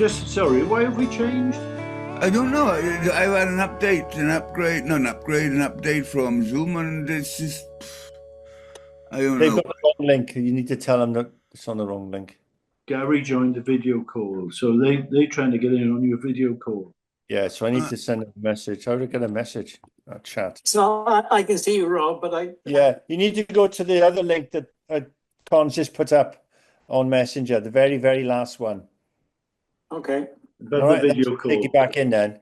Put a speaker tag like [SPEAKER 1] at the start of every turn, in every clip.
[SPEAKER 1] Sorry, why have we changed?
[SPEAKER 2] I don't know. I've had an update, an update from Zoom, and it's just, I don't
[SPEAKER 3] They've
[SPEAKER 2] know.
[SPEAKER 3] got the wrong link. You need to tell them that it's on the wrong link.
[SPEAKER 1] Gary joined the video call, so they're trying to get in on your video call.
[SPEAKER 3] Yeah, so I need to send a message. How do I get a message? A chat.
[SPEAKER 4] So I can see you, Rob, but
[SPEAKER 3] Yeah, you need to go to the other link that Con just put up on Messenger, the very, very last one.
[SPEAKER 4] Okay.
[SPEAKER 1] But
[SPEAKER 3] All
[SPEAKER 1] the
[SPEAKER 3] right,
[SPEAKER 1] video
[SPEAKER 3] let's
[SPEAKER 1] call.
[SPEAKER 3] take it back in then.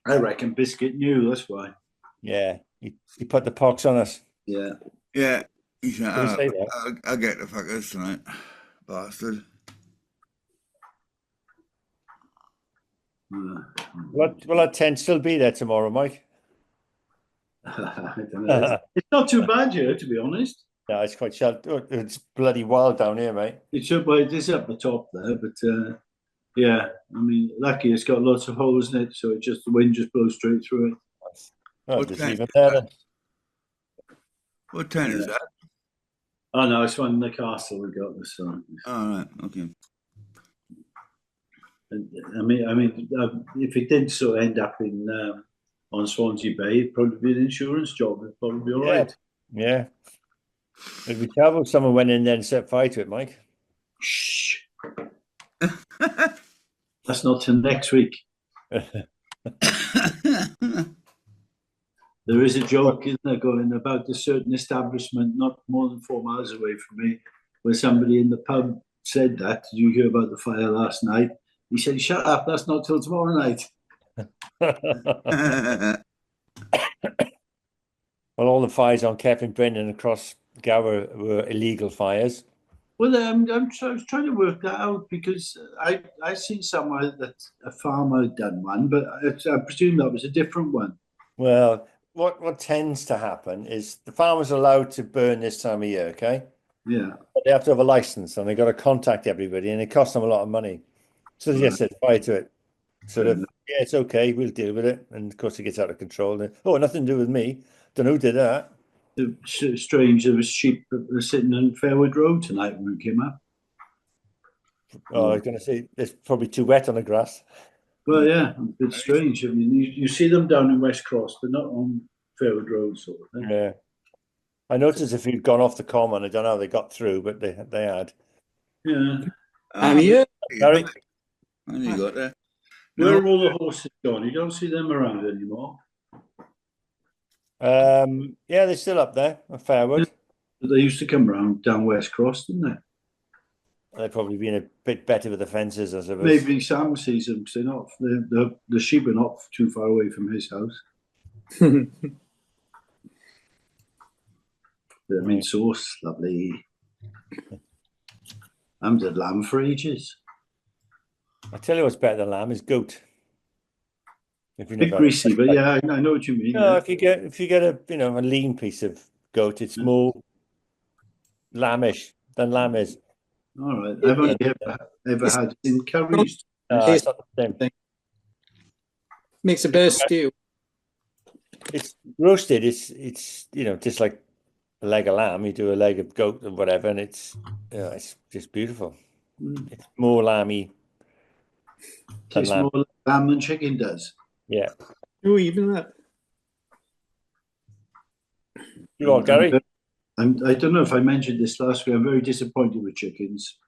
[SPEAKER 1] I reckon Biscuit knew, that's why.
[SPEAKER 3] Yeah, he put the pox on us.
[SPEAKER 1] Yeah.
[SPEAKER 2] Yeah, he said,
[SPEAKER 3] Don't say that.
[SPEAKER 2] I'll get the fuckers tonight, bastard.
[SPEAKER 3] Will that tent still be there tomorrow, Mike?
[SPEAKER 1] I don't know. It's not too bad here, to be honest.
[SPEAKER 3] No, it's quite sheltered. It's bloody wild down here, mate.
[SPEAKER 1] It's up the top there, but yeah, I mean, lucky it's got lots of holes in it, so the wind just blows straight through it.
[SPEAKER 3] Oh,
[SPEAKER 2] What
[SPEAKER 3] just
[SPEAKER 2] tent
[SPEAKER 3] leave it
[SPEAKER 2] is
[SPEAKER 3] there
[SPEAKER 2] that?
[SPEAKER 3] then.
[SPEAKER 2] What tent is that?
[SPEAKER 1] Oh no, it's one in the castle we got this one.
[SPEAKER 2] All right, okay.
[SPEAKER 1] I mean, if it did sort of end up in on Swansea Bay, it'd probably be an insurance job. It'd probably be all right.
[SPEAKER 3] Yeah. It'd be terrible if someone went in there and set fire to it, Mike.
[SPEAKER 1] Shh. That's not till next week. There is a joke, isn't there, going about a certain establishment not more than 4 miles away from me, where somebody in the pub said that. Did you hear about the fire last night? He said, "Shut up, that's not till tomorrow night."
[SPEAKER 3] Well, all the fires on Kevin Brennan across Gower were illegal fires.
[SPEAKER 1] Well, I was trying to work that out because I seen somewhere that a farmer had done one, but I presume that was a different one.
[SPEAKER 3] Well, what tends to happen is the farmers are allowed to burn this time of year, okay?
[SPEAKER 1] Yeah.
[SPEAKER 3] But they have to have a license and they got to contact everybody and it costs them a lot of money. So they just set fire to it. Sort of, yeah, it's okay, we'll deal with it. And of course it gets out of control. And, oh, nothing to do with me. Don't know who did that.
[SPEAKER 1] It's strange, there was sheep that were sitting on Fairwood Road tonight when we came up.
[SPEAKER 3] Oh, I was going to say, it's probably too wet on the grass.
[SPEAKER 1] Well, yeah, a bit strange. I mean, you see them down in West Cross, but not on Fairwood Road, sort of thing.
[SPEAKER 3] Yeah. I noticed if you'd gone off the common, I don't know how they got through, but they had.
[SPEAKER 1] Yeah.
[SPEAKER 4] I'm here.
[SPEAKER 3] Gary?
[SPEAKER 2] And you got there.
[SPEAKER 1] Where are all the horses gone? You don't see them around anymore.
[SPEAKER 3] Yeah, they're still up there at Fairwood.
[SPEAKER 1] But they used to come around down West Cross, didn't they?
[SPEAKER 3] They've probably been a bit better with the fences, I suppose.
[SPEAKER 1] Maybe Sam sees them because they're not. The sheep are not too far away from his house. I mean, sauce, lovely. I'm had lamb for ages.
[SPEAKER 3] I tell you what's better than lamb is goat. If you
[SPEAKER 1] Bit
[SPEAKER 3] never,
[SPEAKER 1] greasy, but yeah, I know what you mean.
[SPEAKER 3] no,
[SPEAKER 1] Yeah.
[SPEAKER 3] if you get a a lean piece of goat, it's more lambish than lamb is.
[SPEAKER 1] All right. I've only ever had in curries.
[SPEAKER 3] It's not the same thing.
[SPEAKER 4] Makes a better stew.
[SPEAKER 3] It's roasted. It's just like a leg of lamb. You do a leg of goat and whatever, and it's just beautiful. It's more lamby than
[SPEAKER 1] Tastes
[SPEAKER 3] lamb.
[SPEAKER 1] more like lamb than chicken does.
[SPEAKER 3] Yeah.
[SPEAKER 4] Oh, even that.
[SPEAKER 3] You all, Gary?
[SPEAKER 1] I don't know if I mentioned this last week. I'm very disappointed with chickens.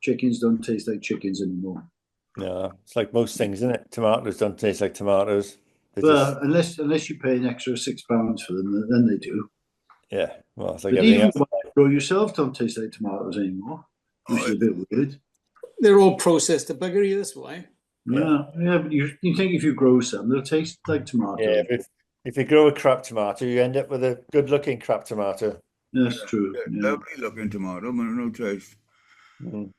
[SPEAKER 1] Chickens don't taste like chickens anymore.
[SPEAKER 3] No, it's like most things, isn't it? Tomatoes don't taste like tomatoes.
[SPEAKER 1] Well, unless you pay an extra £6 for them, then they do.
[SPEAKER 3] Yeah, well, it's like
[SPEAKER 1] But
[SPEAKER 3] everything
[SPEAKER 1] even
[SPEAKER 3] else.
[SPEAKER 1] what you grow yourself don't taste like tomatoes anymore, which is a bit weird.
[SPEAKER 4] They're all processed to buggery this way.
[SPEAKER 1] Yeah, but you think if you grow some, they'll taste like tomatoes.
[SPEAKER 3] Yeah, if you grow a crap tomato, you end up with a good-looking crap tomato.
[SPEAKER 1] That's true. Yeah.
[SPEAKER 2] Lovely looking tomato, but no taste.
[SPEAKER 3] Mm.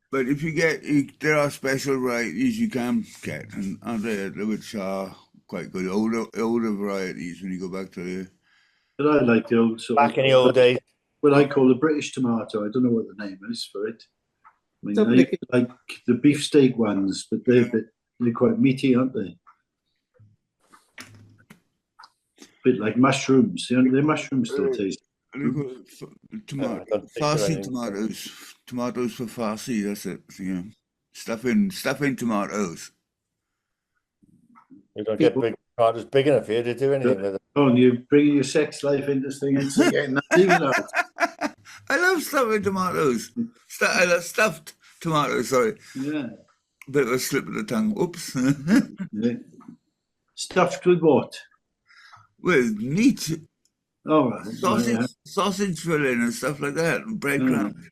[SPEAKER 2] But if there are special varieties you can get, and they which are quite good, older varieties when you go back to the.
[SPEAKER 1] But I like the old sort
[SPEAKER 3] Back in the old days.
[SPEAKER 1] what I call the British tomato. I don't know what the name is for it. I mean,
[SPEAKER 4] Don't
[SPEAKER 1] I
[SPEAKER 4] make it-
[SPEAKER 1] like the beefsteak ones, but they're quite meaty, aren't they? Bit like mushrooms. The mushrooms still taste
[SPEAKER 2] Tomato,
[SPEAKER 3] I don't think
[SPEAKER 2] farsi
[SPEAKER 3] so,
[SPEAKER 2] tomatoes. Tomatoes for farsi, that's it. Yeah. Stuffing tomatoes.
[SPEAKER 3] You don't get big tomatoes big enough here to do anything with it.
[SPEAKER 1] Oh, and you bring your sex life into this thing and so getting that leaving out.
[SPEAKER 2] I love stuffing tomatoes. I love stuffed tomatoes, sorry.
[SPEAKER 1] Yeah.
[SPEAKER 2] Bit of a slip of the tongue. Oops.
[SPEAKER 1] Yeah. Stuffed with what?
[SPEAKER 2] With meat,
[SPEAKER 1] Oh, right.
[SPEAKER 2] sausage filling and stuff like that, and breadcrumbs.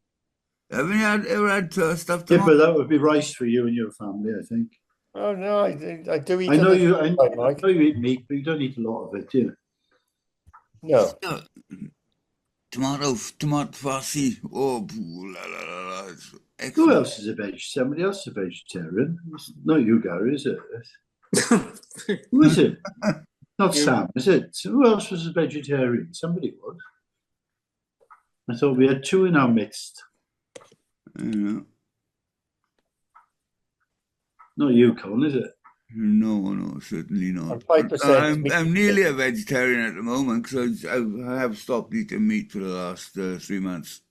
[SPEAKER 2] Haven't you ever had stuffed
[SPEAKER 1] Yeah,
[SPEAKER 2] tomatoes?
[SPEAKER 1] but that would be rice for you and your family, I think.
[SPEAKER 3] Oh no, I do eat.
[SPEAKER 1] I know
[SPEAKER 3] other
[SPEAKER 1] you.
[SPEAKER 3] things,
[SPEAKER 1] I
[SPEAKER 3] Mike.
[SPEAKER 1] know you eat meat, but you don't eat a lot of it, do you?
[SPEAKER 3] No,
[SPEAKER 2] Tomato farsi. Oh, la la la la. It's
[SPEAKER 1] Who
[SPEAKER 2] excellent.
[SPEAKER 1] else is a veg? Somebody else is a vegetarian. It's not you, Gary, is it? Who is it? Not Sam, is it? So who else was a vegetarian? Somebody was. I thought we had two in our midst.
[SPEAKER 2] Yeah.
[SPEAKER 1] Not you, Con, is it?
[SPEAKER 2] No, certainly not.
[SPEAKER 3] 5%.
[SPEAKER 2] I'm nearly a vegetarian at the moment because I have stopped eating meat for the last 3 months.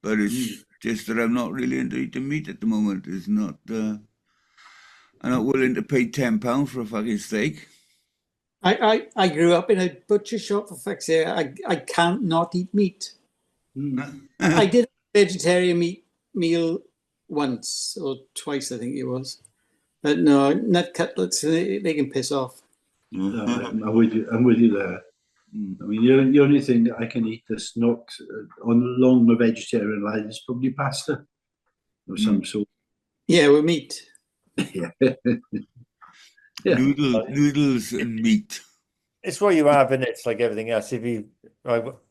[SPEAKER 2] But it's just that I'm not really into eating meat at the moment. It's not. I'm not willing to pay £10 for a fucking steak.
[SPEAKER 4] I grew up in a butcher shop, for fuck's sake. I can't not eat meat. I did a vegetarian meal once or twice, I think it was. But no, nut cutlets, they can piss off.
[SPEAKER 1] No, I'm with you there. I mean, the only thing that I can eat that's not along the vegetarian line is probably pasta of some sort.
[SPEAKER 4] Yeah, with meat.
[SPEAKER 1] Yeah. Yeah.
[SPEAKER 2] Noodles and meat.
[SPEAKER 3] it's what you have, and it's like everything else.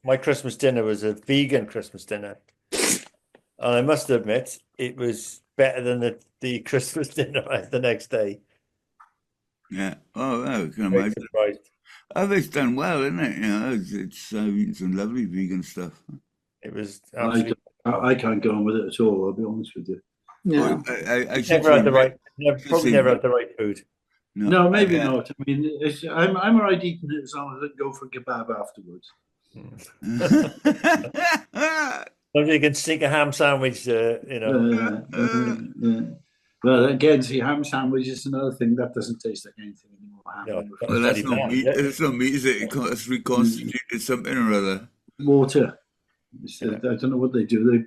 [SPEAKER 3] My Christmas dinner was a vegan Christmas dinner, and I must admit it was better than the Christmas dinner I had the next day.
[SPEAKER 2] Yeah. Oh, I can
[SPEAKER 3] Very
[SPEAKER 2] imagine.
[SPEAKER 3] surprised.
[SPEAKER 2] Oh, it's done well, isn't it? You know, it's I've eaten some lovely vegan stuff.
[SPEAKER 3] It was absolutely.
[SPEAKER 1] I can't go on with it at all, I'll be honest with you.
[SPEAKER 4] Yeah.
[SPEAKER 2] I should
[SPEAKER 3] Never had the
[SPEAKER 2] say-
[SPEAKER 3] right. Probably
[SPEAKER 2] say-
[SPEAKER 3] never had the right food.
[SPEAKER 1] No, maybe
[SPEAKER 2] yeah.
[SPEAKER 1] not. I mean, I'm all right eating it as long as I can go for a kebab afterwards.
[SPEAKER 3] Maybe you can stick a ham sandwich,
[SPEAKER 1] Yeah. Well, again, see, ham sandwich is another thing that doesn't taste like anything anymore.
[SPEAKER 3] No,
[SPEAKER 2] Well, that's not meat.
[SPEAKER 3] Yeah.
[SPEAKER 2] It's not meat, is it? It's reconstituted something or other.
[SPEAKER 1] Water. I don't know what they do.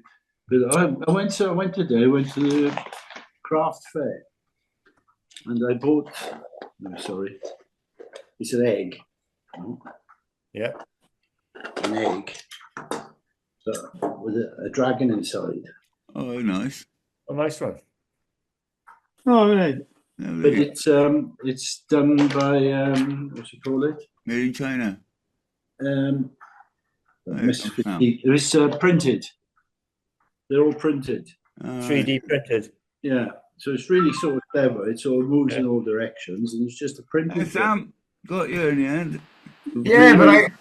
[SPEAKER 1] But I went today. I went to the craft fair, and I bought. No, sorry, it's an egg.
[SPEAKER 3] Yeah.
[SPEAKER 1] An egg. So, with a dragon inside.
[SPEAKER 2] Oh, nice.
[SPEAKER 3] A nice one.
[SPEAKER 4] Oh, right.
[SPEAKER 1] But it's done by what do you call it?
[SPEAKER 2] Made in China.
[SPEAKER 1] It's printed. They're all printed.
[SPEAKER 3] 3D printed.
[SPEAKER 1] Yeah. So it's really sort of clever. It sort of moves in all directions, and it's just a printed.
[SPEAKER 2] Sam got you in the end.
[SPEAKER 5] Yeah, but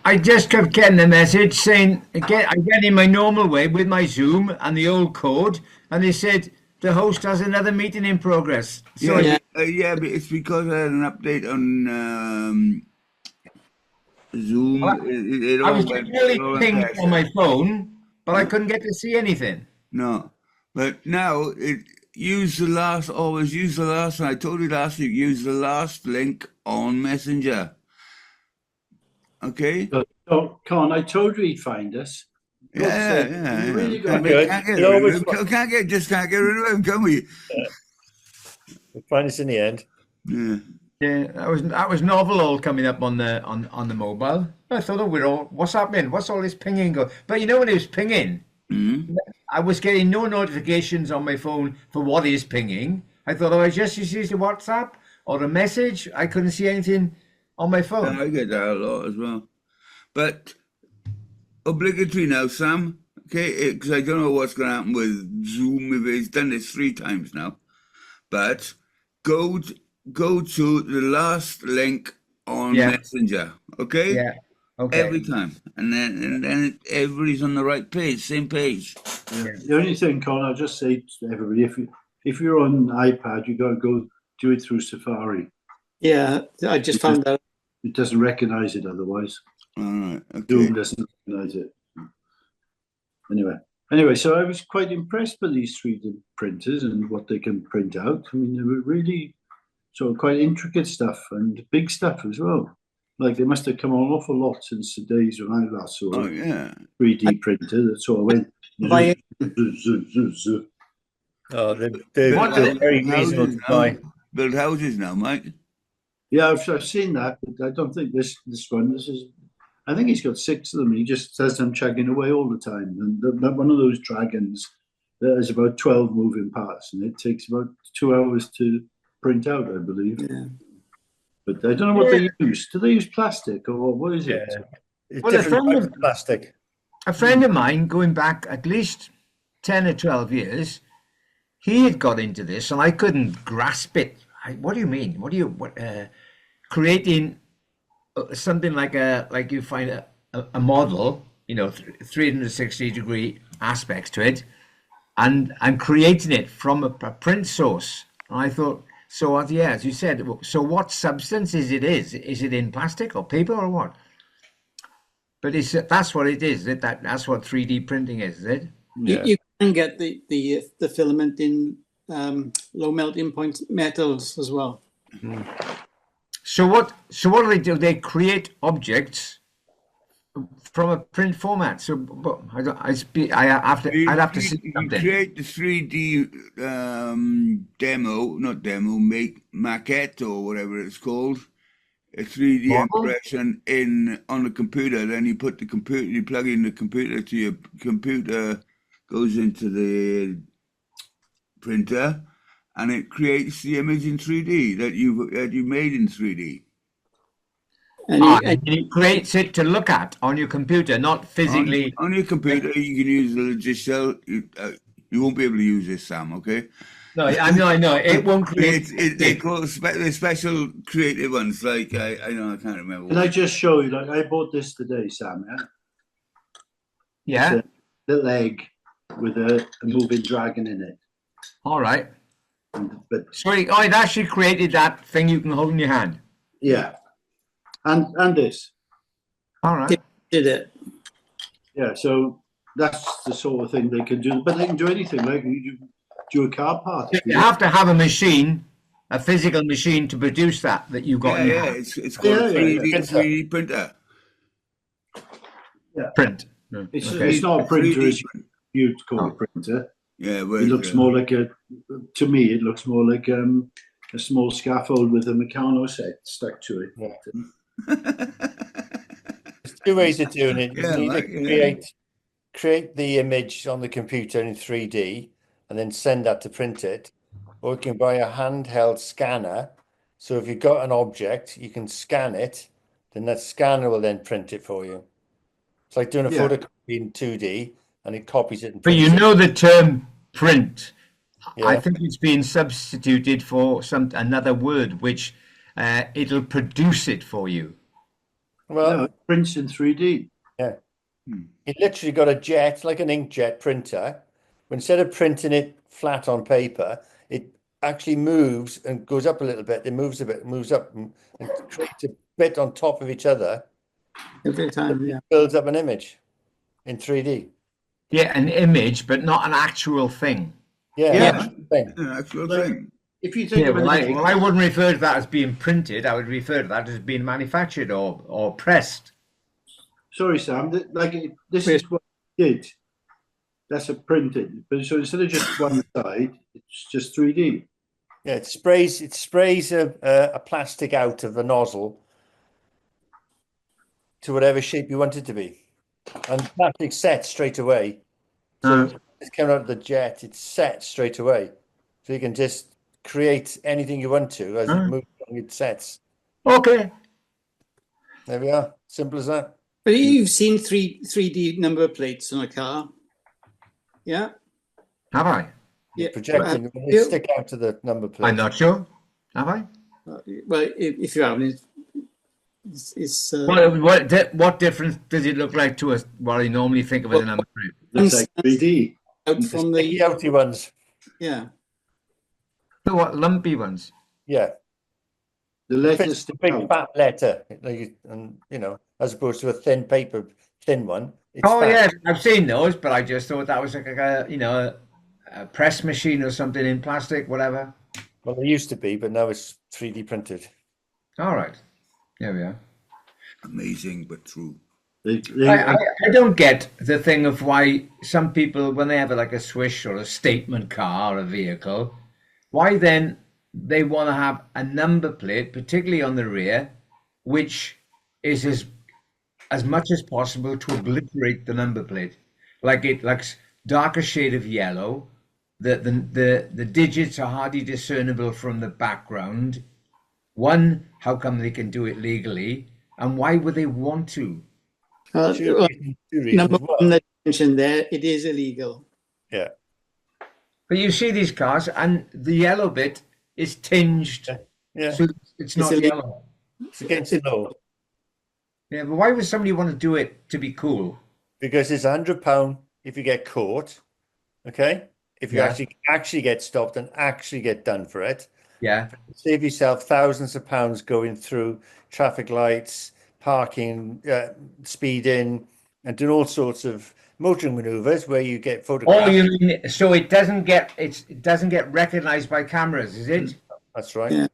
[SPEAKER 5] I just kept getting a message saying I get in my normal way with my Zoom and the old code, and they said the host has another meeting in progress. So
[SPEAKER 2] Yeah, but it's because I had an update on Zoom. It
[SPEAKER 5] I
[SPEAKER 2] all
[SPEAKER 5] was
[SPEAKER 2] went
[SPEAKER 5] really pinged
[SPEAKER 2] past
[SPEAKER 5] on
[SPEAKER 2] it.
[SPEAKER 5] my phone, but I couldn't get to see anything.
[SPEAKER 2] No, but now always use the last. And I told you last week, use the last link on Messenger. Okay.
[SPEAKER 1] So, Con, I told you he'd find us.
[SPEAKER 2] Yeah.
[SPEAKER 1] You really got
[SPEAKER 2] We
[SPEAKER 3] Good.
[SPEAKER 2] can't get
[SPEAKER 3] You
[SPEAKER 2] rid
[SPEAKER 3] always
[SPEAKER 2] of him. Can't get rid of him, can we?
[SPEAKER 3] We'll find us in the end.
[SPEAKER 2] Yeah.
[SPEAKER 5] Yeah, that was novel all coming up on the mobile. I thought, what's happening? What's all this pinging go? But you know when it was pinging, I was getting no notifications on my phone for what is pinging. I thought, I just used the WhatsApp or a message. I couldn't see anything on my phone.
[SPEAKER 2] I get that a lot as well. But obligatory now, Sam. Okay, because I don't know what's going to happen with Zoom. If it's done this 3 times now, but go to the last link on Messenger. Okay.
[SPEAKER 5] Yeah. Okay.
[SPEAKER 2] Every time, and then everybody's on the right page, same page.
[SPEAKER 1] Yeah. The only thing, Con, I'll just say to everybody, if you're on iPad, you got to go do it through Safari.
[SPEAKER 4] Yeah, I just found that.
[SPEAKER 1] It doesn't recognize it otherwise.
[SPEAKER 2] All right. Okay.
[SPEAKER 1] Zoom doesn't recognize it. Anyway, so I was quite impressed by these 3D printers and what they can print out. I mean, they were really sort of quite intricate stuff and big stuff as well. Like, they must have come on an awful lot since the days when I last saw
[SPEAKER 2] Oh
[SPEAKER 1] a
[SPEAKER 2] yeah.
[SPEAKER 1] 3D printer that sort of went.
[SPEAKER 4] Via-
[SPEAKER 3] Oh, they're
[SPEAKER 2] Build
[SPEAKER 3] very reasonable to buy.
[SPEAKER 2] Build houses now, Mike.
[SPEAKER 1] Yeah, I've seen that, but I don't think this one. This is. I think he's got 6 of them. He just has them chugging away all the time. And one of those dragons that has about 12 moving parts, and it takes about 2 hours to print out, I believe.
[SPEAKER 4] Yeah.
[SPEAKER 1] But I don't know what they use. Do they use plastic or what is it?
[SPEAKER 3] It's
[SPEAKER 5] Well,
[SPEAKER 3] different types of plastic.
[SPEAKER 5] A friend of mine, going back at least 10 or 12 years, he had got into this and I couldn't grasp it. What do you mean? Creating something like you find a model, 360-degree aspects to it, and creating it from a print source. And I thought, so what? Yeah, as you said. So what substance is it? Is it in plastic or paper or what? But that's what it is. That's what 3D printing is it?
[SPEAKER 3] Yeah.
[SPEAKER 4] You can get the filament in low melting point metals as well.
[SPEAKER 5] So what do they do? They create objects from a print format. So I'd have to see something.
[SPEAKER 2] You create the 3D maquette or whatever it's called. A 3D impression on the computer. Then you put you plug in the computer to your computer, goes into the printer, and it creates the image in 3D that you made in 3D.
[SPEAKER 4] And
[SPEAKER 5] it creates it to look at on your computer, not physically.
[SPEAKER 2] On your computer, you can use the logistical. You won't be able to use this, Sam. Okay.
[SPEAKER 5] No, I know. It won't create.
[SPEAKER 2] They call the special creative ones. Like I can't remember.
[SPEAKER 1] Can I just show you? Like, I bought this today, Sam.
[SPEAKER 5] Yeah.
[SPEAKER 1] It's a little egg with a moving dragon in it.
[SPEAKER 5] All right.
[SPEAKER 1] But
[SPEAKER 5] Sorry, it actually created that thing you can hold in your hand.
[SPEAKER 1] yeah, and this.
[SPEAKER 5] All right.
[SPEAKER 4] did it.
[SPEAKER 1] Yeah, so that's the sort of thing they can do. But they can do anything. Like you do a car part.
[SPEAKER 5] You have to have a machine, a physical machine, to produce that you've got. in your hand.
[SPEAKER 2] It's called a 3D printer.
[SPEAKER 1] Yeah.
[SPEAKER 5] Print.
[SPEAKER 1] It's not a printer, as you'd call a printer.
[SPEAKER 2] Yeah,
[SPEAKER 1] it looks more like to me, it looks more like a small scaffold with a Meccano set stuck to it.
[SPEAKER 3] Yeah. There's 2 ways of doing it. You need to create the image on the computer in 3D and then send that to print it. Or you can buy a handheld scanner. So if you've got an object, you can scan it, then that scanner will then print it for you. It's like doing a photocopy in 2D, and it copies it.
[SPEAKER 5] But you know the term print.
[SPEAKER 3] Yeah.
[SPEAKER 5] I think it's been substituted for another word, which it'll produce it for you.
[SPEAKER 3] Well,
[SPEAKER 1] no, it prints in 3D.
[SPEAKER 3] Yeah. It literally got a jet, like an inkjet printer. But instead of printing it flat on paper, it actually moves and goes up a little bit. It moves a bit, moves up, and creates a bit on top of each other.
[SPEAKER 4] Every time, yeah.
[SPEAKER 3] It builds up an image in 3D.
[SPEAKER 5] Yeah, an image, but not an actual thing.
[SPEAKER 3] Yeah.
[SPEAKER 2] An actual thing.
[SPEAKER 1] If you think of an egg,
[SPEAKER 5] I wouldn't refer to that as being printed. I would refer to that as being manufactured or pressed.
[SPEAKER 1] sorry, Sam, this is what I did. That's a printed, but so instead of just one side, it's just 3D.
[SPEAKER 3] Yeah, it sprays a plastic out of the nozzle to whatever shape you want it to be, and plastic sets straight away. So it's coming out of the jet, it's set straight away, so you can just create anything you want to as it moves along, it sets.
[SPEAKER 5] Okay.
[SPEAKER 3] There we are. Simple as that.
[SPEAKER 4] But you've seen 3D number plates on a car, yeah?
[SPEAKER 5] Have I?
[SPEAKER 4] Yeah.
[SPEAKER 3] Projecting, they stick out to the number plate.
[SPEAKER 5] I'm not sure. Have I?
[SPEAKER 4] Well, if you haven't, it's
[SPEAKER 5] what difference does it look like to us? What I normally think of as a number plate?
[SPEAKER 1] Looks like 3D.
[SPEAKER 4] out from
[SPEAKER 3] The
[SPEAKER 4] the
[SPEAKER 3] empty ones.
[SPEAKER 4] yeah.
[SPEAKER 5] So what lumpy ones?
[SPEAKER 3] Yeah.
[SPEAKER 1] The letters
[SPEAKER 3] The
[SPEAKER 1] stick
[SPEAKER 3] big
[SPEAKER 1] out.
[SPEAKER 3] fat letter, and as opposed to a thin one. It's
[SPEAKER 5] Oh
[SPEAKER 3] fat.
[SPEAKER 5] yeah, I've seen those, but I just thought that was like a press machine or something in plastic, whatever.
[SPEAKER 3] Well, they used to be, but now it's 3D printed.
[SPEAKER 5] All right, there we are.
[SPEAKER 2] Amazing, but true.
[SPEAKER 5] I don't get the thing of why some people, when they have like a swish or a statement car or a vehicle, why then they want to have a number plate, particularly on the rear, which is as much as possible to obliterate the number plate, like darker shade of yellow. The digits are hardly discernible from the background. One, how come they can do it legally, and why would they want to?
[SPEAKER 3] Two reasons.
[SPEAKER 4] Number
[SPEAKER 3] Well,
[SPEAKER 4] one that you mentioned there, it is illegal.
[SPEAKER 3] yeah.
[SPEAKER 5] But you see these cars, and the yellow bit is tinged,
[SPEAKER 3] Yeah.
[SPEAKER 5] so it's not
[SPEAKER 4] illegal.
[SPEAKER 5] yellow.
[SPEAKER 3] It's against the law.
[SPEAKER 5] Yeah, but why would somebody want to do it to be cool?
[SPEAKER 3] Because it's £100 if you get caught. Okay? If you
[SPEAKER 5] Yeah.
[SPEAKER 3] actually get stopped and actually get done for it.
[SPEAKER 5] Yeah,
[SPEAKER 3] Save yourself thousands of pounds going through traffic lights, parking, speeding, and doing all sorts of motoring maneuvers where you get photographed.
[SPEAKER 5] oh, you mean so it doesn't get recognized by cameras, is it?
[SPEAKER 3] That's right.
[SPEAKER 4] Yeah.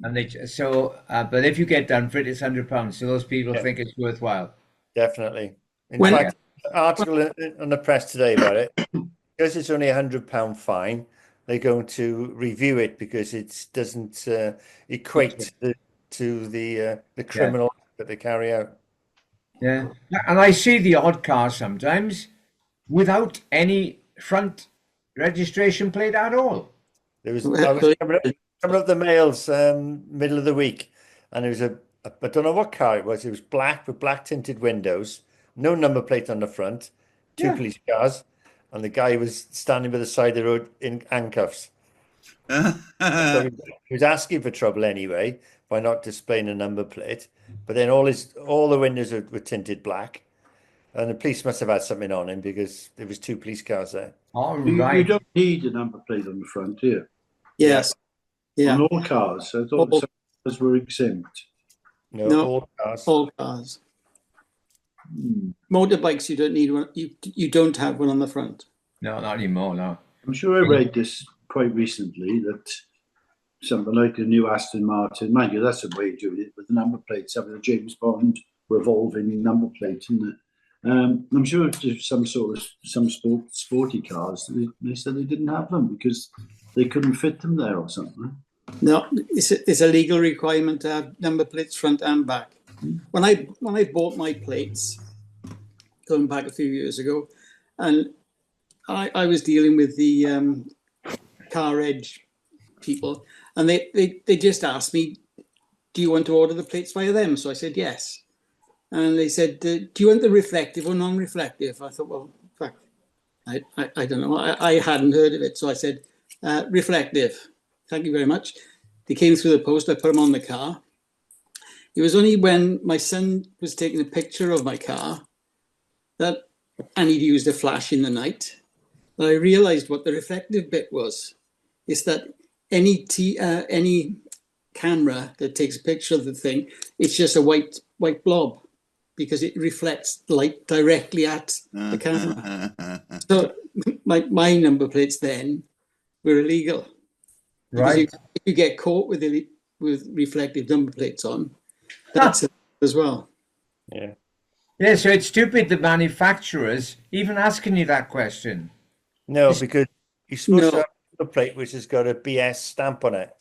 [SPEAKER 5] And but if you get done for it, it's £100. So those people
[SPEAKER 3] Yeah.
[SPEAKER 5] think it's worthwhile.
[SPEAKER 3] Definitely. In
[SPEAKER 4] When-
[SPEAKER 3] fact, an article on the press today about it, because it's only £100 fine, they're going to review it because it doesn't equate to the criminal that they carry out.
[SPEAKER 5] Yeah, and I see the odd car sometimes without any front registration plate at all.
[SPEAKER 3] I was
[SPEAKER 4] Well,
[SPEAKER 3] coming up the mails middle of the week, and it was I don't know what car it was. It was black with black tinted windows, no number plate on the front, two
[SPEAKER 5] Yeah.
[SPEAKER 3] police cars, and the guy was standing by the side of the road in handcuffs. So he was asking for trouble anyway by not displaying a number plate. But then all the windows were tinted black, and the police must have had something on him because there was two police cars there.
[SPEAKER 5] All
[SPEAKER 1] You
[SPEAKER 5] right.
[SPEAKER 1] don't need a number plate on the front, do you?
[SPEAKER 4] Yes. Yeah.
[SPEAKER 1] On all cars. I thought
[SPEAKER 4] All-
[SPEAKER 1] some cars were exempt.
[SPEAKER 3] No,
[SPEAKER 4] No.
[SPEAKER 3] all cars.
[SPEAKER 4] All cars. Motorbikes, you don't need one. You don't have one on the front.
[SPEAKER 5] No, not anymore. No.
[SPEAKER 1] I'm sure I read this quite recently that something like a new Aston Martin, mind you, that's a way of doing it with the number plates, having a James Bond revolving number plate, isn't it? I'm sure there's some sporty cars. They said they didn't have them because they couldn't fit them there or something.
[SPEAKER 4] No, it's a legal requirement to have number plates front and back. When I bought my plates, going back a few years ago, and I was dealing with the car edge people, and they just asked me, "Do you want to order the plates via them?" So I said yes, and they said, "Do you want the reflective or non-reflective?" I thought, well, in fact, I don't know. I hadn't heard of it, so I said reflective. Thank you very much. They came through the post. I put them on the car. It was only when my son was taking a picture of my car and he'd used a flash in the night, that I realised what the reflective bit was. It's that any camera that takes a picture of the thing, it's just a white blob because it reflects light directly at the camera. So my number plates then were illegal. Because
[SPEAKER 5] Right.
[SPEAKER 4] if you get caught with reflective number plates on, that's it as well.
[SPEAKER 3] Yeah.
[SPEAKER 5] Yeah, so it's stupid the manufacturers even asking you that question.
[SPEAKER 3] No, because you're supposed
[SPEAKER 4] No.
[SPEAKER 3] to have a number plate which has got a BS stamp on it.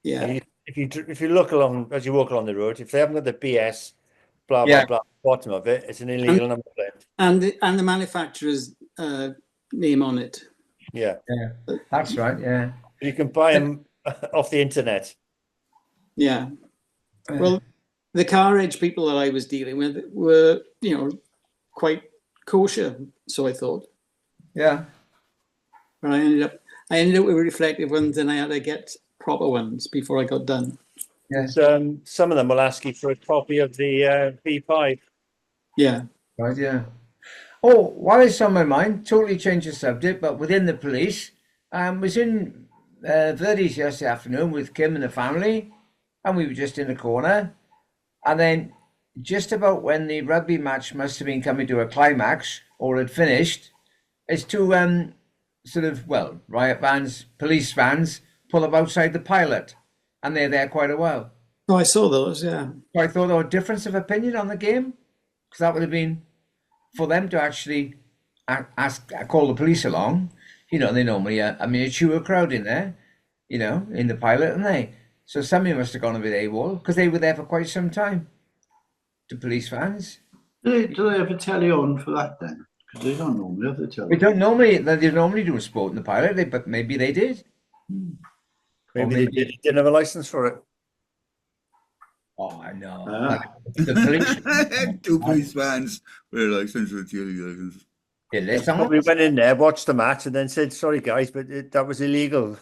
[SPEAKER 4] Yeah.
[SPEAKER 3] And if you look along as you walk along the road, if they haven't got the BS blah
[SPEAKER 5] Yeah.
[SPEAKER 3] blah blah bottom of it, it's an illegal number plate.
[SPEAKER 4] And the manufacturer's name on it.
[SPEAKER 3] Yeah,
[SPEAKER 5] Yeah, that's right. Yeah.
[SPEAKER 3] you can buy them off the internet.
[SPEAKER 4] Yeah. Well, the car edge people that I was dealing with were, quite kosher, so I thought.
[SPEAKER 5] Yeah.
[SPEAKER 4] But I ended up with reflective ones, and I had to get proper ones before I got done.
[SPEAKER 5] Yeah.
[SPEAKER 3] So, some of them will ask you for a copy of the B5.
[SPEAKER 4] Yeah.
[SPEAKER 5] Right. Yeah. Oh, while it's on my mind, totally change the subject, but within the police, was in Verdi's yesterday afternoon with Kim and the family, and we were just in the corner, and then just about when the rugby match must have been coming to a climax or had finished, is two sort of, well, riot vans, police vans pull up outside the pilot, and they're there quite a while.
[SPEAKER 4] Oh, I saw those, yeah.
[SPEAKER 5] So I thought, a difference of opinion on the game, because that would have been for them to actually call the police along. You know, they normally a mature crowd in there, you know, in the pilot, and they. So somebody must have gone a bit AWOL, because they were there for quite some time. The police vans.
[SPEAKER 1] Do they have a telly on for that then? Because they don't normally have the telly.
[SPEAKER 5] They normally do a sport in the pilot, but maybe they did.
[SPEAKER 3] Maybe they didn't have a license for it.
[SPEAKER 5] Oh, I know.
[SPEAKER 1] The
[SPEAKER 5] police.
[SPEAKER 2] Two police vans with a license with a license.
[SPEAKER 5] Yeah,
[SPEAKER 3] Probably went in there, watched the match, and then said, "Sorry, guys, but that was illegal."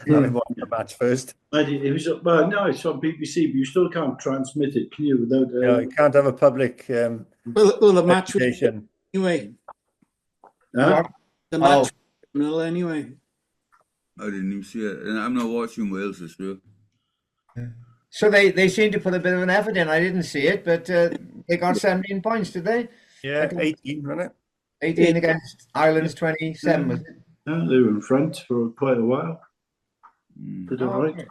[SPEAKER 3] Having watched the match first.
[SPEAKER 1] It was no, it's on BBC, but you still can't transmit it, can you? Without
[SPEAKER 3] You can't have a public.
[SPEAKER 4] Well, the match was anyway.
[SPEAKER 1] Huh?
[SPEAKER 4] The match was criminal anyway.
[SPEAKER 2] I didn't even see it, and I'm not watching Wales this year.
[SPEAKER 5] So they seem to put a bit of an effort in. I didn't see it, but they got 17 points, did they?
[SPEAKER 3] Yeah, 18, wasn't it?
[SPEAKER 5] 18 against Ireland's 27, was it?
[SPEAKER 1] Yeah, they were in front for quite a while. Did it right.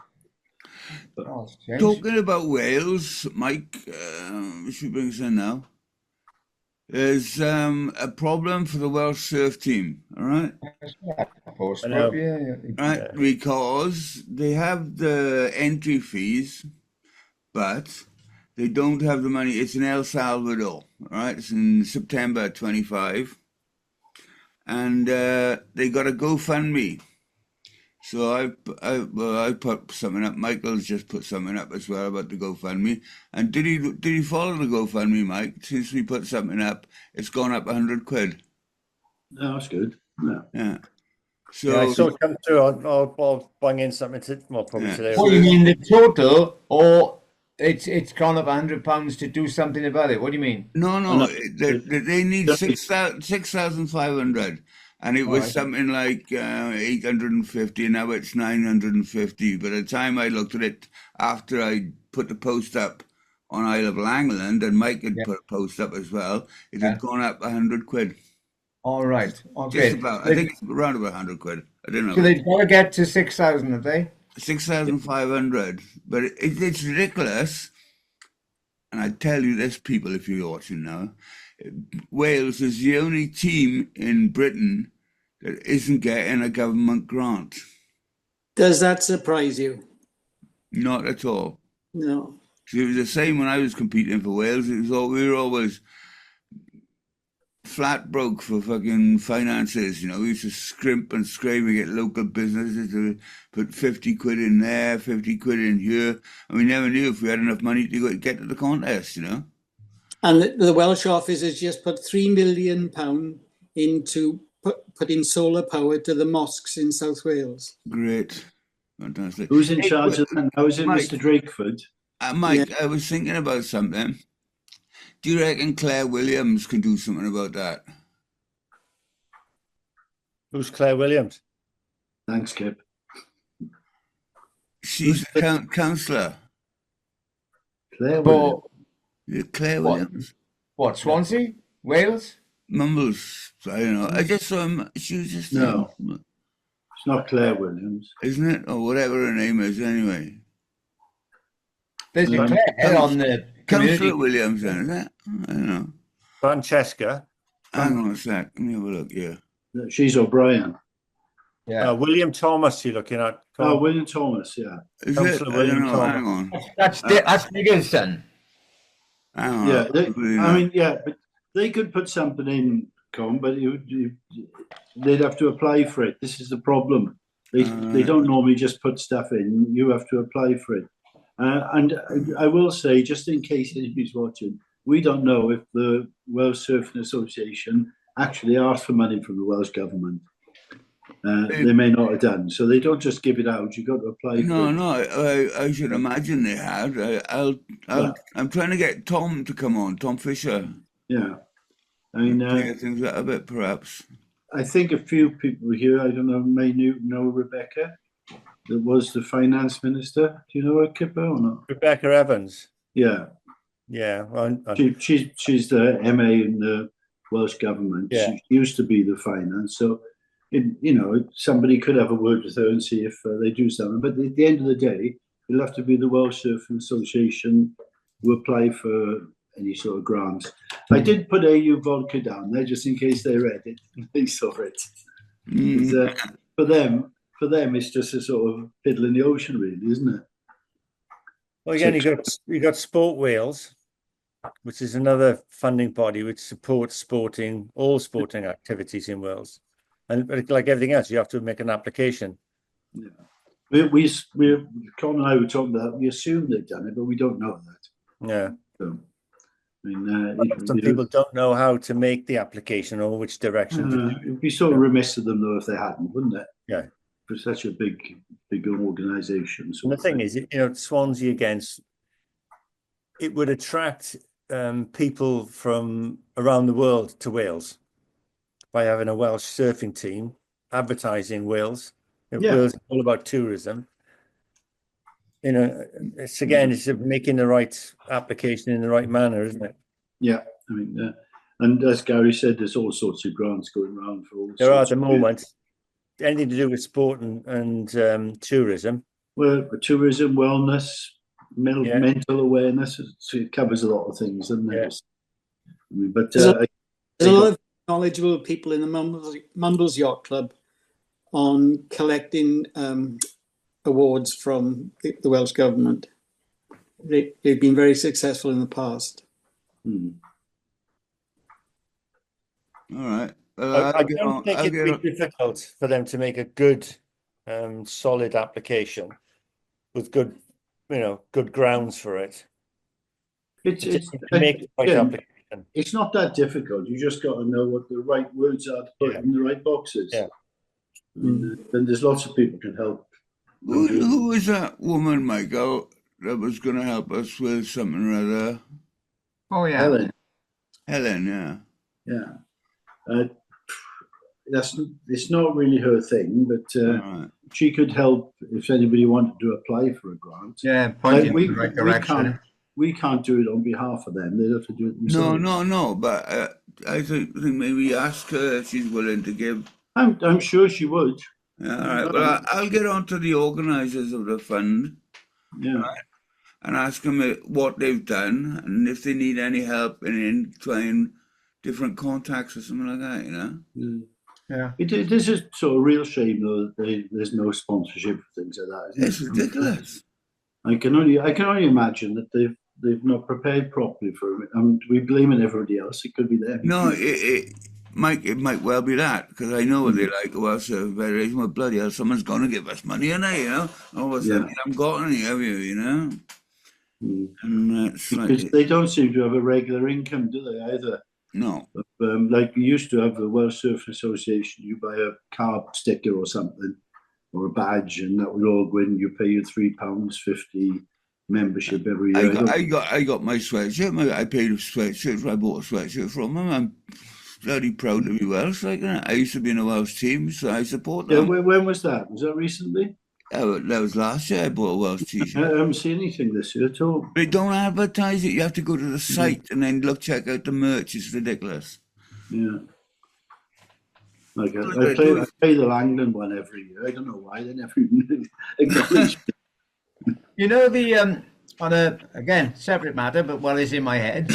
[SPEAKER 5] Okay.
[SPEAKER 2] Talking about Wales, Mike, she brings in now. There's a problem for the Welsh surf team, all right? Right, because they have the entry fees, but they don't have the money. It's in El Salvador, all right? It's in September 25, and they got a GoFundMe. So I put something up. Michael's just put something up as well about the GoFundMe. And did he follow the GoFundMe, Mike? Since we put something up, it's gone up 100 quid.
[SPEAKER 1] No, that's good.
[SPEAKER 2] Yeah. So
[SPEAKER 3] yeah, I saw it come through. I'll bang in something probably today.
[SPEAKER 5] What do you mean, the total, or it's gone up £100 to do something about it? What do you mean?
[SPEAKER 2] No. They need 6,500. And it was something like 850, now it's 950. By the time I looked at it, after I put the post up on Isle of Langland, and Mike had put a post up as well, it had gone up 100 quid.
[SPEAKER 5] All right. Okay.
[SPEAKER 2] Just about, I think it's around about 100 quid. I don't know.
[SPEAKER 5] So they've got to get to 6,000, have they?
[SPEAKER 2] 6,500. But it's ridiculous. And I tell you this, people, if you're watching now, Wales is the only team in Britain that isn't getting a government grant.
[SPEAKER 4] Does that surprise you?
[SPEAKER 2] Not at all.
[SPEAKER 4] No.
[SPEAKER 2] It was the same when I was competing for Wales. We were always flat broke for fucking finances. You know, we used to scrimp and scrape and get local businesses to put 50 quid in there, 50 quid in here, and we never knew if we had enough money to get to the contest. You know.
[SPEAKER 4] And the Welsh office has just put £3 million into putting solar power to the mosques in South Wales.
[SPEAKER 2] Great. Fantastic.
[SPEAKER 1] Who's in charge of that? How is it,
[SPEAKER 2] Mike,
[SPEAKER 1] Mr. Drakeford?
[SPEAKER 2] Mike, I was thinking about something. Do you reckon Claire Williams can do something about that?
[SPEAKER 3] Who's Claire Williams?
[SPEAKER 1] Thanks, Kip.
[SPEAKER 2] She's the councillor.
[SPEAKER 1] Claire Williams.
[SPEAKER 2] Claire Williams.
[SPEAKER 5] What, Swansea? Wales?
[SPEAKER 2] Mumbles. I don't know. I just saw him. She was just.
[SPEAKER 1] No. It's not Claire Williams.
[SPEAKER 2] Isn't it? Or whatever her name is, anyway.
[SPEAKER 5] There's a Claire on the
[SPEAKER 2] Councillor Williams, then, is it? I don't know.
[SPEAKER 3] Francesca.
[SPEAKER 2] Hang on a sec. Let me have a look here.
[SPEAKER 1] She's O'Brien.
[SPEAKER 5] Yeah.
[SPEAKER 3] William Thomas, you're looking at.
[SPEAKER 1] Oh, William Thomas, yeah.
[SPEAKER 2] Is
[SPEAKER 3] Councillor
[SPEAKER 2] it?
[SPEAKER 3] William
[SPEAKER 2] I don't know.
[SPEAKER 3] Thomas.
[SPEAKER 2] Hang on.
[SPEAKER 5] That's Dickinson.
[SPEAKER 2] Hang on.
[SPEAKER 1] Yeah, but they could put something in, but they'd have to apply for it. This is the problem. They don't normally just put stuff in. You have to apply for it. And I will say, just in case anybody's watching, we don't know if the Welsh Surfing Association actually asked for money from the Welsh government. They may not have done. So they don't just give it out. You've got to apply for it.
[SPEAKER 2] No, I should imagine they had. I'm trying to get Tom to come on, Tom Fisher.
[SPEAKER 1] Yeah. I mean,
[SPEAKER 2] clear things out a bit, perhaps.
[SPEAKER 1] I think a few people here, I don't know, may know Rebecca, that was the finance minister. Do you know her, Kipper, or not?
[SPEAKER 3] Rebecca Evans.
[SPEAKER 1] Yeah.
[SPEAKER 3] Yeah, well,
[SPEAKER 1] She's the MA in the Welsh government.
[SPEAKER 3] Yeah.
[SPEAKER 1] She used to be the finance. So, somebody could have a word with her and see if they do something. But at the end of the day, it'll have to be the Welsh Surfing Association who apply for any sort of grants. I did put AU Vodka down there just in case they read it and they saw it. For them, it's just a sort of fiddle in the ocean, really, isn't it?
[SPEAKER 3] Well, again, you got Sport Wales, which is another funding body which supports all sporting activities in Wales, and like everything else, you have to make an application.
[SPEAKER 1] Yeah, Con and I were talking about. We assume they've done it, but we don't know that.
[SPEAKER 3] Yeah.
[SPEAKER 1] So, I mean,
[SPEAKER 3] some people don't know how to make the application or which direction to do.
[SPEAKER 1] It'd be sort of remiss of them though if they hadn't, wouldn't it?
[SPEAKER 3] Yeah.
[SPEAKER 1] For such a big organisation.
[SPEAKER 3] And the thing is, Swansea against it would attract people from around the world to Wales by having a Welsh surfing team advertising Wales. Wales is all about tourism. It's making the right application in the right manner, isn't it?
[SPEAKER 1] Yeah, I mean, and as Gary said, there's all sorts of grants going around for all.
[SPEAKER 3] There are at the moment. Anything to do with sport and tourism. Well,
[SPEAKER 1] tourism, wellness, mental awareness. It covers a lot of things, doesn't it?
[SPEAKER 3] Yeah.
[SPEAKER 1] I mean, but
[SPEAKER 4] there's a lot of knowledgeable people in the Mumbles Yacht Club on collecting awards from the Welsh government. They've been very successful in the past.
[SPEAKER 2] All right.
[SPEAKER 3] I don't think it'd be difficult for them to make a good, solid application with good grounds for it.
[SPEAKER 1] It's not that difficult. You just got to know what the right words are to put in the right boxes.
[SPEAKER 3] Yeah.
[SPEAKER 1] And there's lots of people can help.
[SPEAKER 2] Who was that woman, Michael, that was going to help us with something or other?
[SPEAKER 5] Oh, yeah.
[SPEAKER 2] Helen, yeah.
[SPEAKER 1] Yeah. It's not really her thing, but she could help if anybody wanted to apply for a grant.
[SPEAKER 5] Yeah, point in the right direction.
[SPEAKER 1] We can't do it on behalf of them. They have to do it themselves.
[SPEAKER 2] No. But I think maybe ask her if she's willing to give.
[SPEAKER 1] I'm sure she would.
[SPEAKER 2] Yeah, all right. Well, I'll get on to the organisers of the fund.
[SPEAKER 1] Yeah.
[SPEAKER 2] Right, and ask them what they've done and if they need any help in trying different contacts or something like that.
[SPEAKER 5] Yeah.
[SPEAKER 1] It is a sort of real shame though that there's no sponsorship for things like that.
[SPEAKER 2] It's ridiculous.
[SPEAKER 1] I can only imagine that they've not prepared properly for it. We blaming everybody else. It could be them.
[SPEAKER 2] No, it might well be that, because I know what they like. Well, so federation, well, bloody hell, someone's going to give us money, and all of a sudden, you haven't got any, have you? And
[SPEAKER 1] because they don't seem to have a regular income, do they? Either.
[SPEAKER 2] No.
[SPEAKER 1] Like we used to have the Welsh Surfing Association. You buy a car sticker or something, or a badge, and that would all go in. You pay your £3.50 membership every year.
[SPEAKER 2] I got my sweatshirt. I paid a sweatshirt. I bought a sweatshirt from them. I'm bloody proud to be Welsh. I used to be in a Welsh team, so I support them.
[SPEAKER 1] Yeah, when was that? Was that recently?
[SPEAKER 2] That was last year. I bought a Welsh t-shirt.
[SPEAKER 1] I haven't seen anything this year at all.
[SPEAKER 2] They don't advertise it. You have to go to the site and then check out the merch. It's ridiculous.
[SPEAKER 1] Yeah. Like I pay the Langland one every year. I don't know why they never even acknowledge
[SPEAKER 5] it. On a, again, separate matter, but what is in my head,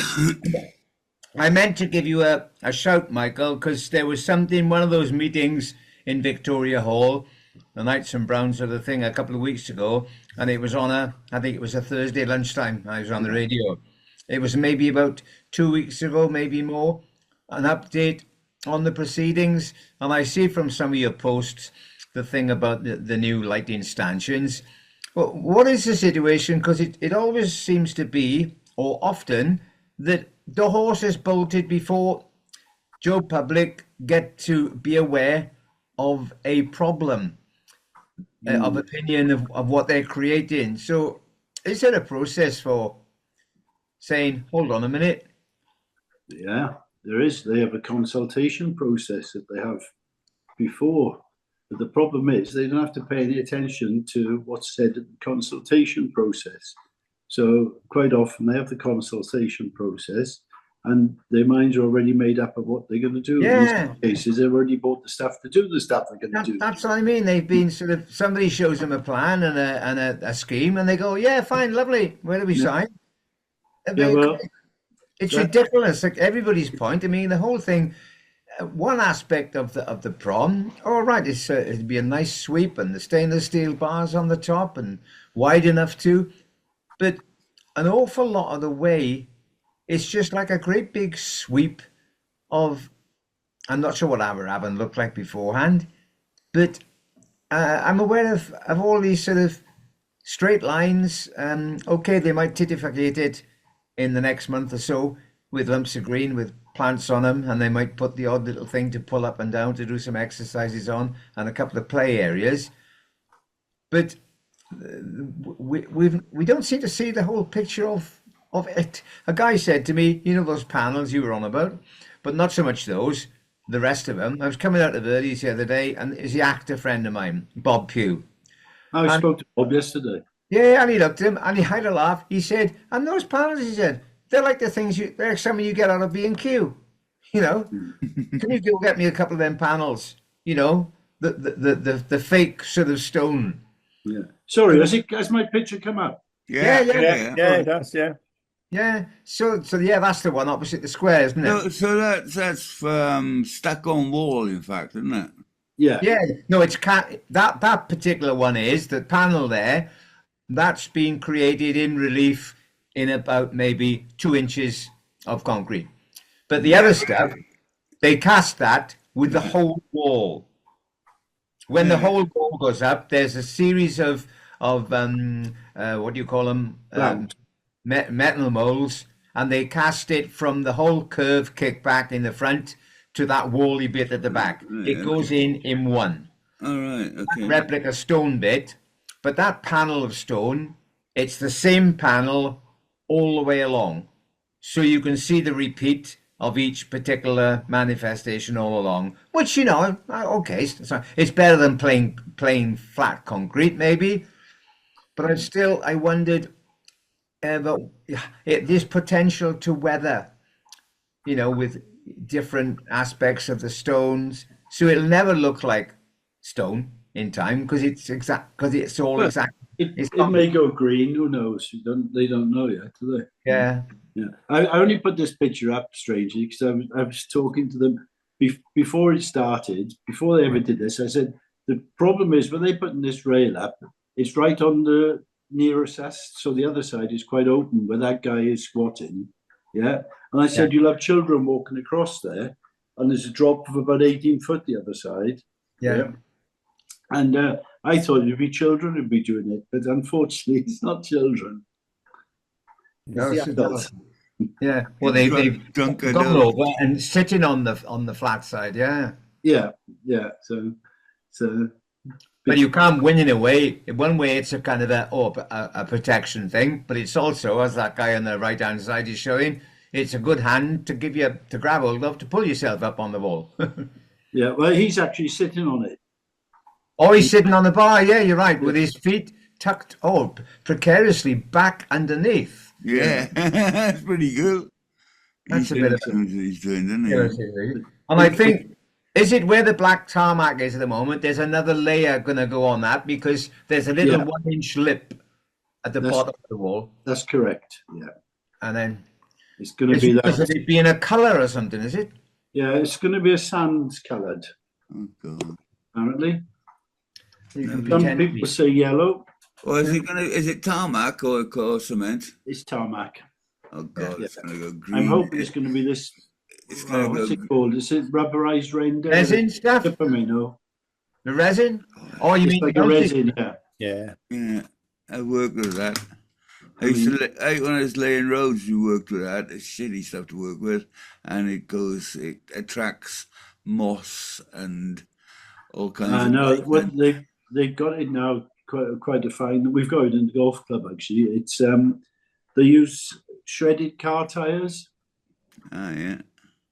[SPEAKER 5] I meant to give you a shout, Michael, because there was something, one of those meetings in Victoria Hall, the Knights and Browns sort of thing, a couple of weeks ago, and it was on I think it was a Thursday lunchtime. I was on the radio. It was maybe about 2 weeks ago, maybe more, an update on the proceedings. And I see from some of your posts the thing about the new lighting stanchions. Well, what is the situation? Because it always seems to be, or often, that the horse is bolted before Joe Public get to be aware of a problem, of opinion of what they're creating. So is there a process for saying, hold on a minute?
[SPEAKER 1] Yeah, there is. They have a consultation process that they have before. But the problem is they don't have to pay any attention to what's said in the consultation process. So quite often they have the consultation process, and their minds are already made up of what they're going to do.
[SPEAKER 5] Yeah.
[SPEAKER 1] In some cases, they've already bought the stuff to do the stuff they're going to do.
[SPEAKER 5] That's what I mean. They've been sort of, somebody shows them a plan and a scheme, and they go, yeah, fine, lovely. Where do we sign?
[SPEAKER 1] Yeah, well,
[SPEAKER 5] it's ridiculous. Like everybody's point. I mean, the whole thing. One aspect of the prom, all right, it'd be a nice sweep and the stainless steel bars on the top and wide enough too, but an awful lot of the way, it's just like a great big sweep of. I'm not sure what Aberravon looked like beforehand, but I'm aware of all these sort of straight lines. Okay, they might titificate it in the next month or so with lumps of green with plants on them, and they might put the odd little thing to pull up and down to do some exercises on, and a couple of play areas. But we don't seem to see the whole picture of it. A guy said to me, you know those panels you were on about, but not so much those. The rest of them. I was coming out of Early's the other day, and is the actor friend of mine, Bob Pugh.
[SPEAKER 1] I spoke to Bob yesterday.
[SPEAKER 5] Yeah, and he looked at him, and he had a laugh. He said, and those panels, he said, they're like the things they're some of you get out of B&Q. You know, can you go get me a couple of them panels? You know, the fake sort of stone.
[SPEAKER 1] Yeah. Sorry, has my picture come up?
[SPEAKER 5] Yeah,
[SPEAKER 3] it does, yeah.
[SPEAKER 5] Yeah. So yeah, that's the one opposite the square, isn't it?
[SPEAKER 2] No, so that's stuck on wall, in fact, isn't it?
[SPEAKER 1] Yeah.
[SPEAKER 5] Yeah. No, it's that particular one is the panel there. That's been created in relief in about maybe 2 inches of concrete. But the other stuff, they cast that with the whole wall. When the whole wall goes up, there's a series of what do you call them? Metal molds, and they cast it from the whole curve kick back in the front to that wally bit at the back. It goes in one.
[SPEAKER 2] All right, okay.
[SPEAKER 5] Replica stone bit, but that panel of stone, it's the same panel all the way along. So you can see the repeat of each particular manifestation all along, which, you know, okay, so it's better than plain flat concrete, maybe. But I wondered, but there's potential to weather, you know, with different aspects of the stones. So it'll never look like stone in time because it's all exact.
[SPEAKER 1] It may go green. Who knows? They don't know yet, do they?
[SPEAKER 5] Yeah.
[SPEAKER 1] Yeah. I only put this picture up strangely because I was talking to them before it started. Before they ever did this, I said the problem is when they're putting this rail up, it's right on the nearest us, so the other side is quite open where that guy is squatting. Yeah. And I said you'll have children walking across there, and there's a drop of about 18 foot the other side.
[SPEAKER 5] Yeah.
[SPEAKER 1] And I thought it'd be children who'd be doing it, but unfortunately, it's not children.
[SPEAKER 5] No,
[SPEAKER 1] it's the adults.
[SPEAKER 5] Yeah. Well, they've
[SPEAKER 2] drunk
[SPEAKER 5] gone over and sitting on the flat side. Yeah.
[SPEAKER 1] Yeah. Yeah. So.
[SPEAKER 5] But you can't win in a way. In one way, it's a kind of a protection thing, but it's also, as that guy on the right hand side is showing, it's a good hand to grab hold of to pull yourself up on the wall.
[SPEAKER 1] Yeah. Well, he's actually sitting on it.
[SPEAKER 5] Oh, he's sitting on the bar. Yeah, you're right, with his feet tucked precariously back underneath.
[SPEAKER 2] Yeah, that's pretty good.
[SPEAKER 5] That's a bit of
[SPEAKER 2] he's doing, isn't he?
[SPEAKER 5] And I think, is it where the black tarmac is at the moment? There's another layer going to go on that because there's a little 1 inch lip at the bottom of the wall.
[SPEAKER 1] That's correct. Yeah.
[SPEAKER 5] And then
[SPEAKER 1] it's going to be that.
[SPEAKER 5] Is it being a colour or something? Is it?
[SPEAKER 1] Yeah, it's going to be a sand coloured.
[SPEAKER 2] Oh God.
[SPEAKER 1] Apparently. Some people say yellow.
[SPEAKER 2] Or is it tarmac or cement?
[SPEAKER 1] It's tarmac.
[SPEAKER 2] Oh God, it's going to go green.
[SPEAKER 1] I'm hoping it's going to be this.
[SPEAKER 2] It's going to
[SPEAKER 1] what's it called? Is it rubberized reindeer?
[SPEAKER 5] Resin stuff?
[SPEAKER 1] The
[SPEAKER 5] resin? Oh, you mean
[SPEAKER 1] like a resin? Yeah.
[SPEAKER 2] Yeah. I worked with that. When I was laying roads, you worked with that. It's shitty stuff to work with, and it attracts moss and all kinds of.
[SPEAKER 1] I know. They've got it now quite defined. We've got it in the golf club actually. It's they use shredded car tires.
[SPEAKER 2] Ah, yeah.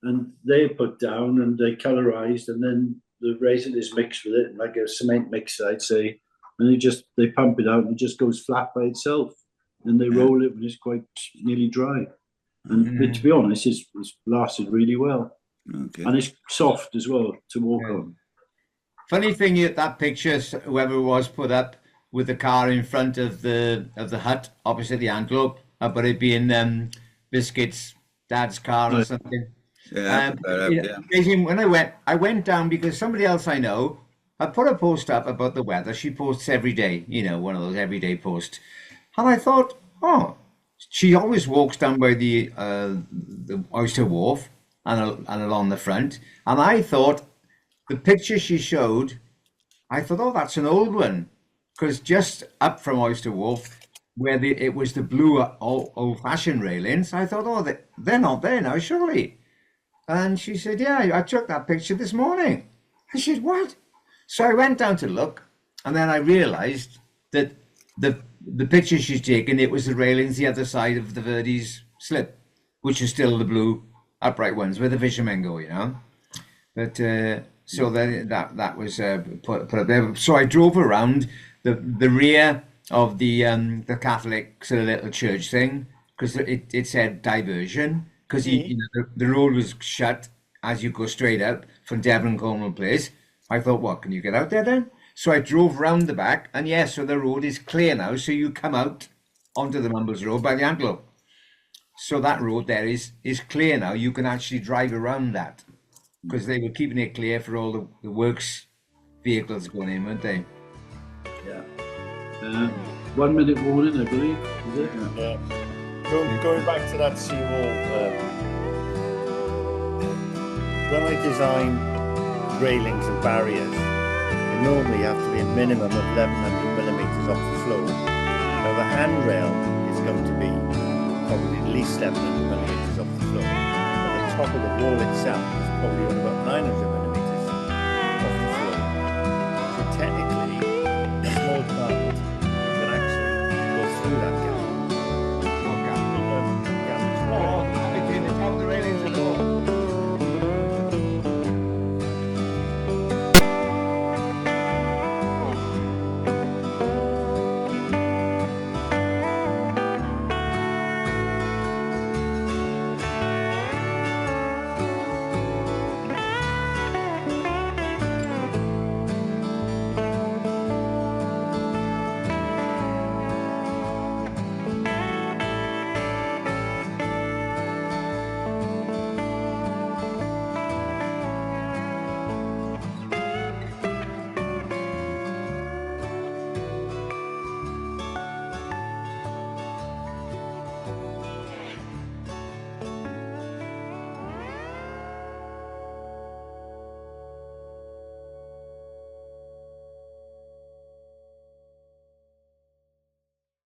[SPEAKER 1] And they're put down and they're colorized, and then the resin is mixed with it, like a cement mix, I'd say. And they pump it out and it just goes flat by itself. and they roll it when it's quite nearly dry. And to be honest, it's lasted really well.
[SPEAKER 2] Okay.
[SPEAKER 1] And it's soft as well to walk on.
[SPEAKER 5] Funny thing, that picture, whoever it was put up with the car in front of the hut opposite the antelope, about it being Biscuit's dad's car or something.
[SPEAKER 2] Yeah,
[SPEAKER 5] when I went down because somebody else I know had put a post up about the weather. She posts every day, one of those everyday posts. And I thought, she always walks down by the Oyster Wharf and along the front. And I thought, the picture she showed, I thought, that's an old one. Because just up from Oyster Wharf, where it was the blue old-fashioned railings, I thought, they're not there now, surely. And she said, yeah, I took that picture this morning. I said, what? So I went down to look, and then I realised that the picture she's taken, it was the railings the other side of the Verdi's slip, which is still the blue upright ones where the fishermen go, But so then that was put up there. So I drove around the rear of the Catholic sort of little church thing, because it said diversion, because the road was shut as you go straight up from Devon Cornwall Place. I thought, what, can you get out there then? So I drove round the back, and yes, so the road is clear now, so you come out onto the Mumbles Road by the Antelope. So that road there is clear now. You can actually drive around that, because they were keeping it clear for all the works vehicles going in, weren't they?
[SPEAKER 1] Yeah. 1 minute warning, I believe. Is it?
[SPEAKER 3] Yeah. Going back to that seawall, when I design railings and barriers, they normally have to be a minimum of 1100 millimetres off the floor. Now the handrail is going to be probably at least 1100 millimetres off the floor, but the top of the wall itself is probably only about 900